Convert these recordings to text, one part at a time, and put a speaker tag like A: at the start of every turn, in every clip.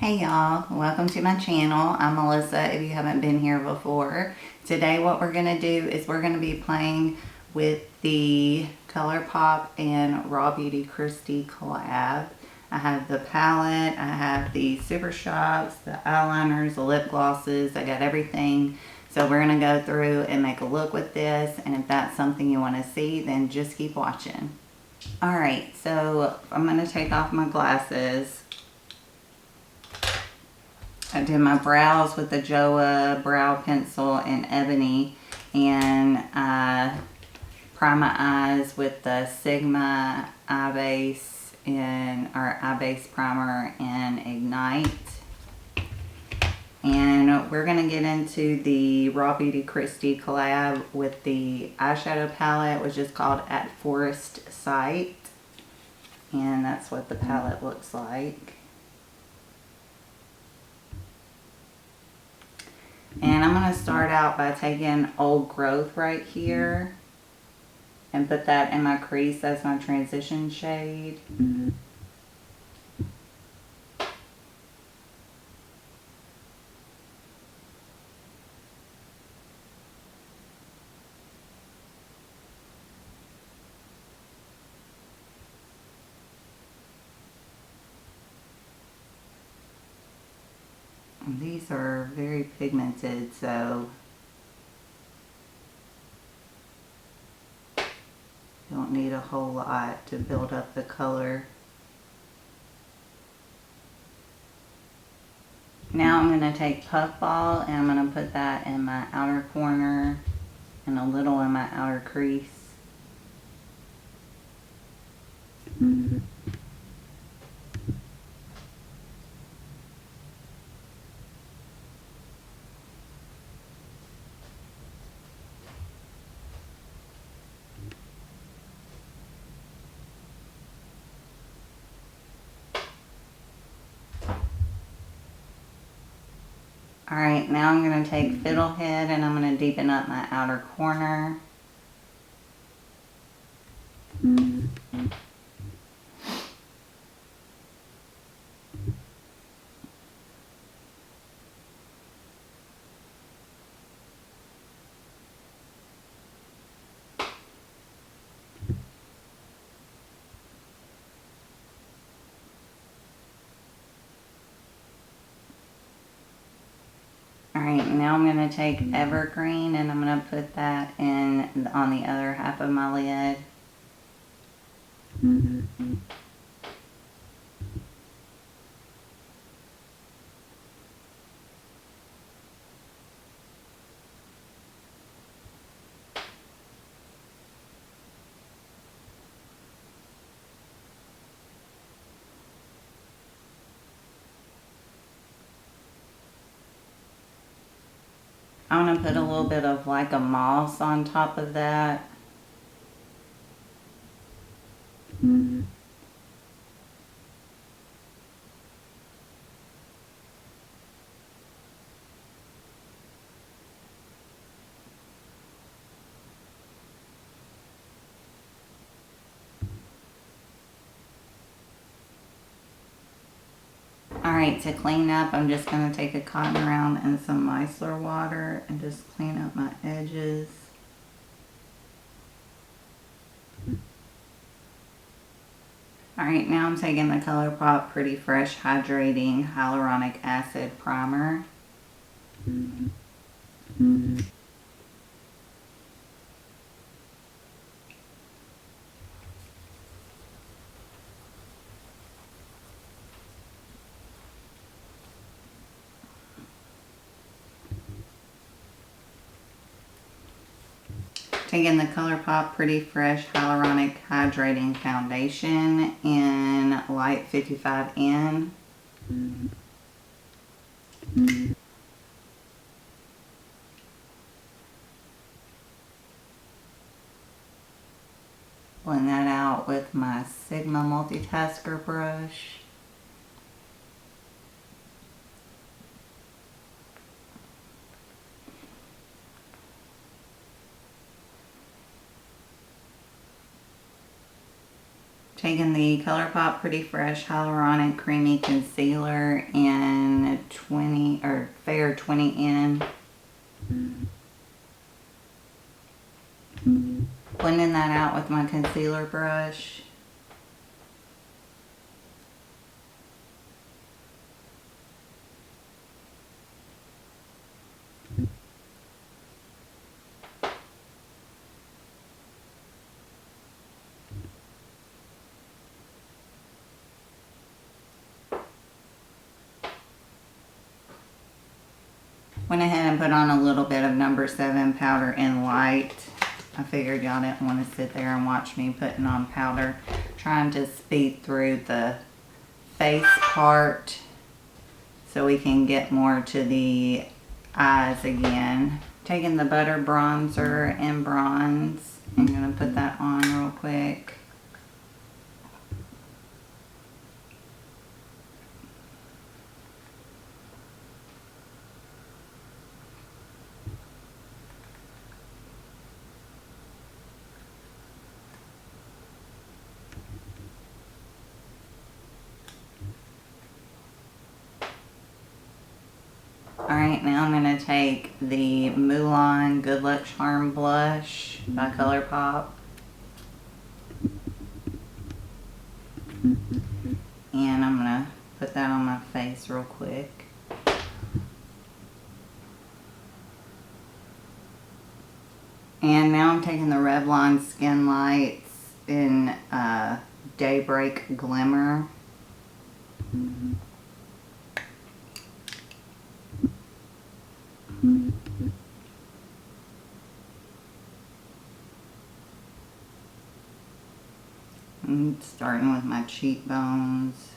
A: Hey y'all, welcome to my channel. I'm Melissa if you haven't been here before. Today what we're going to do is we're going to be playing with the Colourpop and Raw Beauty Kristi collab. I have the palette, I have the Super Shops, the eyeliners, the lip glosses, I got everything. So we're going to go through and make a look with this, and if that's something you want to see, then just keep watching. Alright, so I'm going to take off my glasses. I did my brows with the Joa brow pencil in Ebony, and I prime my eyes with the Sigma eye base our eye base primer in Ignite. And we're going to get into the Raw Beauty Kristi collab with the eyeshadow palette, which is called At Forest Sight, and that's what the palette looks like. And I'm going to start out by taking Old Growth right here and put that in my crease as my transition shade. These are very pigmented, so you don't need a whole lot to build up the color. Now I'm going to take Puffball and I'm going to put that in my outer corner and a little in my outer crease. Alright, now I'm going to take Fiddlehead and I'm going to deepen up my outer corner. Alright, now I'm going to take Evergreen and I'm going to put that in on the other half of my lid. I'm going to put a little bit of like a moss on top of that. Alright, to clean up, I'm just going to take a cotton round and some micellar water and just clean up my edges. Alright, now I'm taking the Colourpop Pretty Fresh Hydrating Hyaluronic Acid Primer. Taking the Colourpop Pretty Fresh Hyaluronic Hydrating Foundation in Light 55N. Blend that out with my Sigma multitasker brush. Taking the Colourpop Pretty Fresh Hyaluronic Creamy Concealer in 20 or Fair 20N. Blending that out with my concealer brush. Went ahead and put on a little bit of number 7 powder in light. I figured y'all didn't want to sit there and watch me putting on powder. Trying to speed through the face part so we can get more to the eyes again. Taking the butter bronzer in bronze. I'm going to put that on real quick. Alright, now I'm going to take the Mulan Good Luck Charm Blush by Colourpop. And I'm going to put that on my face real quick. And now I'm taking the Revlon Skin Lights in Daybreak Glimmer. I'm starting with my cheekbones.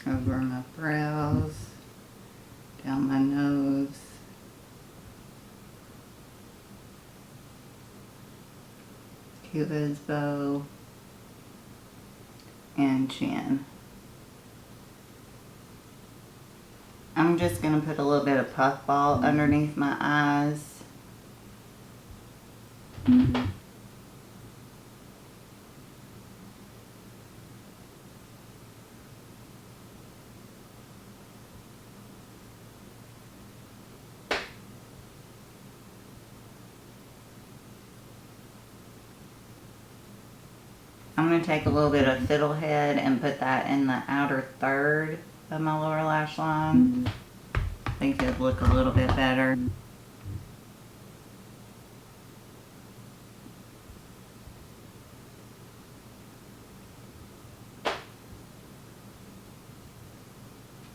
A: Over my brows, down my nose. Cupid's bow and chin. I'm just going to put a little bit of puffball underneath my eyes. I'm going to take a little bit of Fiddlehead and put that in the outer third of my lower lash line. I think it'd look a little bit better.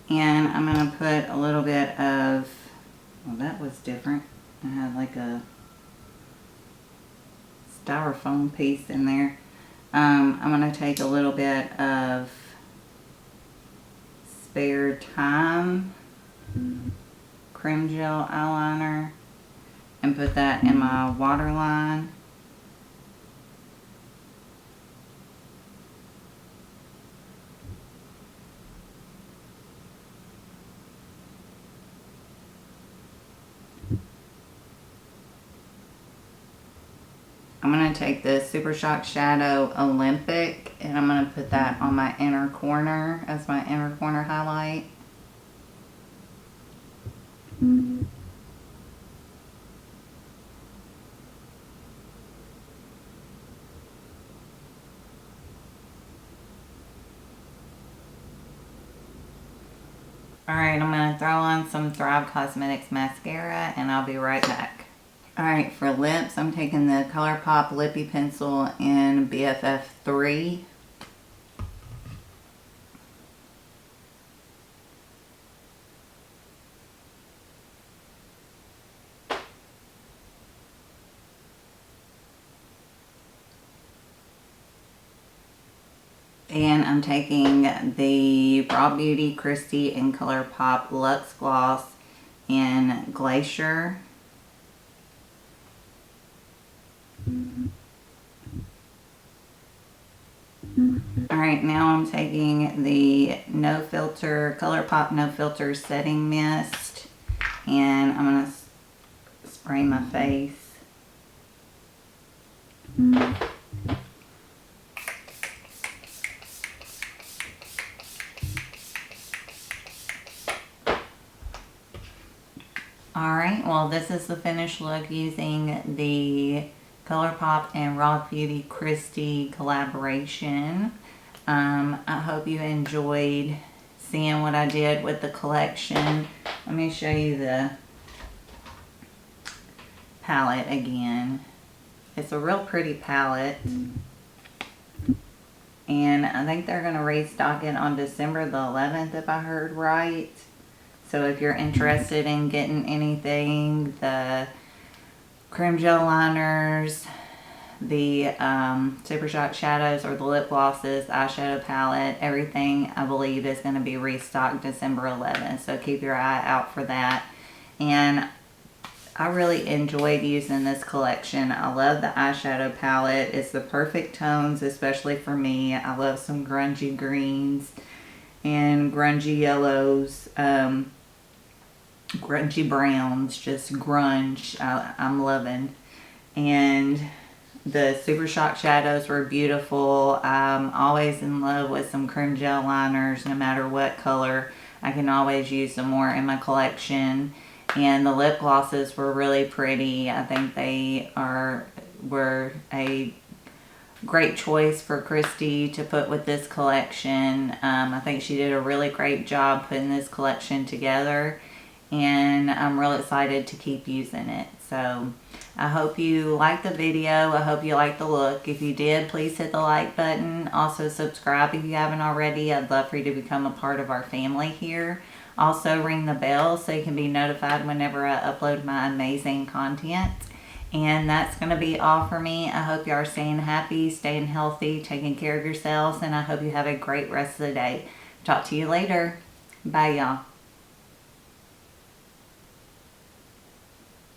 A: And I'm going to put a little bit of, well, that was different. I had like a styrofoam piece in there. I'm going to take a little bit of Spare Time Creme Gel eyeliner and put that in my waterline. I'm going to take the Super Shock Shadow Olympic and I'm going to put that on my inner corner as my inner corner highlight. Alright, I'm going to throw on some Thrive Cosmetics mascara and I'll be right back. Alright, for lips, I'm taking the Colourpop Lippy Pencil in BFF3. And I'm taking the Raw Beauty Kristi and Colourpop Luxe Gloss in Glacier. Alright, now I'm taking the No Filter, Colourpop No Filter Setting Mist. And I'm going to spray my face. Alright, well this is the finished look using the Colourpop and Raw Beauty Kristi collaboration. I hope you enjoyed seeing what I did with the collection. Let me show you the palette again. It's a real pretty palette. And I think they're going to restock it on December the 11th if I heard right. So if you're interested in getting anything, the cream gel liners, the Super Shock shadows or the lip glosses, eyeshadow palette, everything I believe is going to be restocked December 11th. So keep your eye out for that. And I really enjoyed using this collection. I love the eyeshadow palette. It's the perfect tones, especially for me. I love some grungy greens and grungy yellows, grungy browns, just grunge. I'm loving. And the Super Shock shadows were beautiful. I'm always in love with some cream gel liners, no matter what color. I can always use some more in my collection. And the lip glosses were really pretty. I think they were a great choice for Kristi to put with this collection. I think she did a really great job putting this collection together. And I'm real excited to keep using it. So I hope you liked the video. I hope you liked the look. If you did, please hit the like button. Also subscribe if you haven't already. I'd love for you to become a part of our family here. Also ring the bell so you can be notified whenever I upload my amazing content. And that's going to be all for me. I hope you are staying happy, staying healthy, taking care of yourselves, and I hope you have a great rest of the day. Talk to you later. Bye, y'all.